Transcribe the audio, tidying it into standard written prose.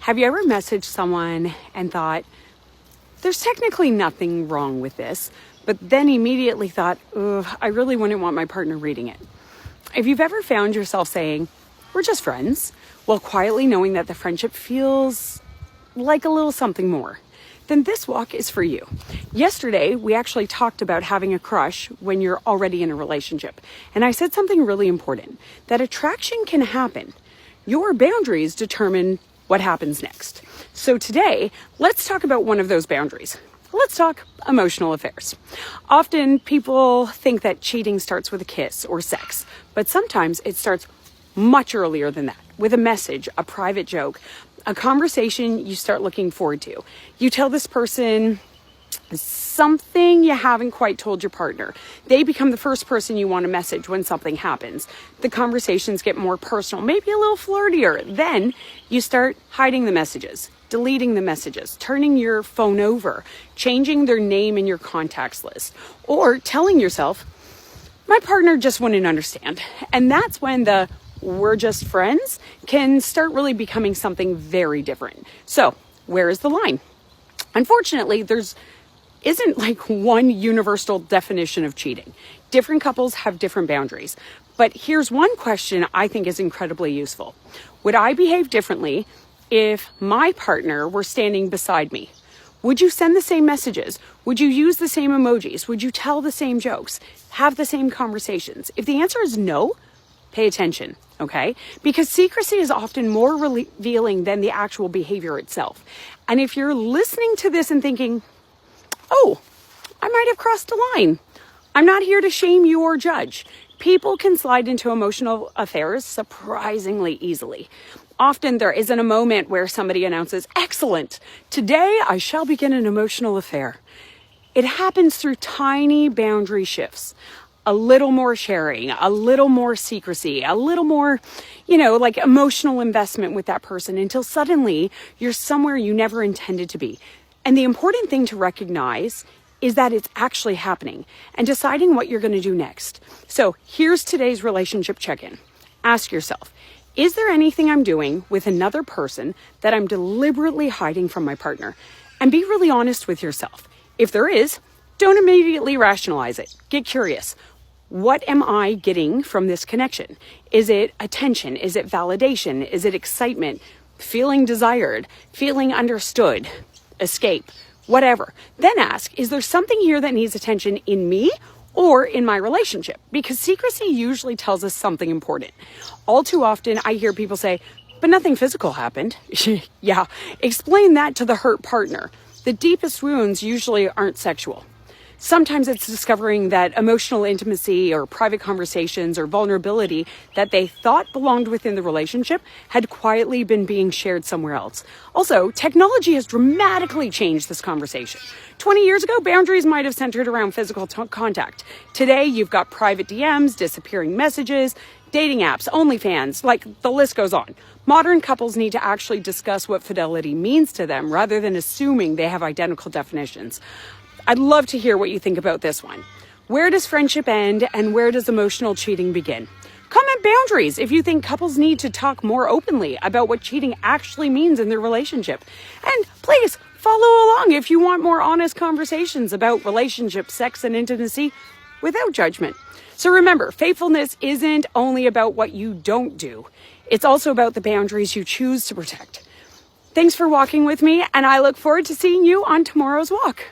Have you ever messaged someone and thought, there's technically nothing wrong with this, but then immediately thought, I really wouldn't want my partner reading it? If you've ever found yourself saying, we're just friends, while quietly knowing that the friendship feels like a little something more, then this walk is for you. Yesterday, we actually talked about having a crush when you're already in a relationship. And I said something really important, that attraction can happen. Your boundaries determine what happens next. So today, let's talk about one of those boundaries. Let's talk emotional affairs. Often people think that cheating starts with a kiss or sex, but sometimes it starts much earlier than that, with a message, a private joke, a conversation you start looking forward to. You tell this person something you haven't quite told your partner. They become the first person you want to message when something happens. The conversations get more personal, maybe a little flirtier. Then you start hiding the messages, deleting the messages, turning your phone over, changing their name in your contacts list, or telling yourself, my partner just wouldn't understand. And that's when the we're just friends can start really becoming something very different. So where is the line? Unfortunately, isn't like one universal definition of cheating. Different couples have different boundaries. But here's one question I think is incredibly useful. Would I behave differently if my partner were standing beside me? Would you send the same messages? Would you use the same emojis? Would you tell the same jokes? Have the same conversations? If the answer is no, pay attention, okay? Because secrecy is often more revealing than the actual behavior itself. And if you're listening to this and thinking, oh, I might have crossed a line, I'm not here to shame you or judge. People can slide into emotional affairs surprisingly easily. Often there isn't a moment where somebody announces, excellent, today I shall begin an emotional affair. It happens through tiny boundary shifts. A little more sharing, a little more secrecy, a little more, like emotional investment with that person until suddenly you're somewhere you never intended to be. And the important thing to recognize is that it's actually happening and deciding what you're going to do next. So here's today's relationship check-in. Ask yourself, is there anything I'm doing with another person that I'm deliberately hiding from my partner? And be really honest with yourself. If there is, don't immediately rationalize it. Get curious. What am I getting from this connection? Is it attention? Is it validation? Is it excitement? Feeling desired? Feeling understood? Escape? Whatever. Then ask, is there something here that needs attention in me or in my relationship? Because secrecy usually tells us something important. All too often, I hear people say, but nothing physical happened. Yeah, explain that to the hurt partner. The deepest wounds usually aren't sexual. Sometimes it's discovering that emotional intimacy or private conversations or vulnerability that they thought belonged within the relationship had quietly been being shared somewhere else. Also, technology has dramatically changed this conversation. 20 years ago, boundaries might have centered around physical contact. Today, you've got private DMs, disappearing messages, dating apps, OnlyFans, like the list goes on. Modern couples need to actually discuss what fidelity means to them rather than assuming they have identical definitions. I'd love to hear what you think about this one. Where does friendship end and where does emotional cheating begin? Comment boundaries if you think couples need to talk more openly about what cheating actually means in their relationship. And please follow along if you want more honest conversations about relationships, sex, and intimacy without judgment. So remember, faithfulness isn't only about what you don't do. It's also about the boundaries you choose to protect. Thanks for walking with me, and I look forward to seeing you on tomorrow's walk.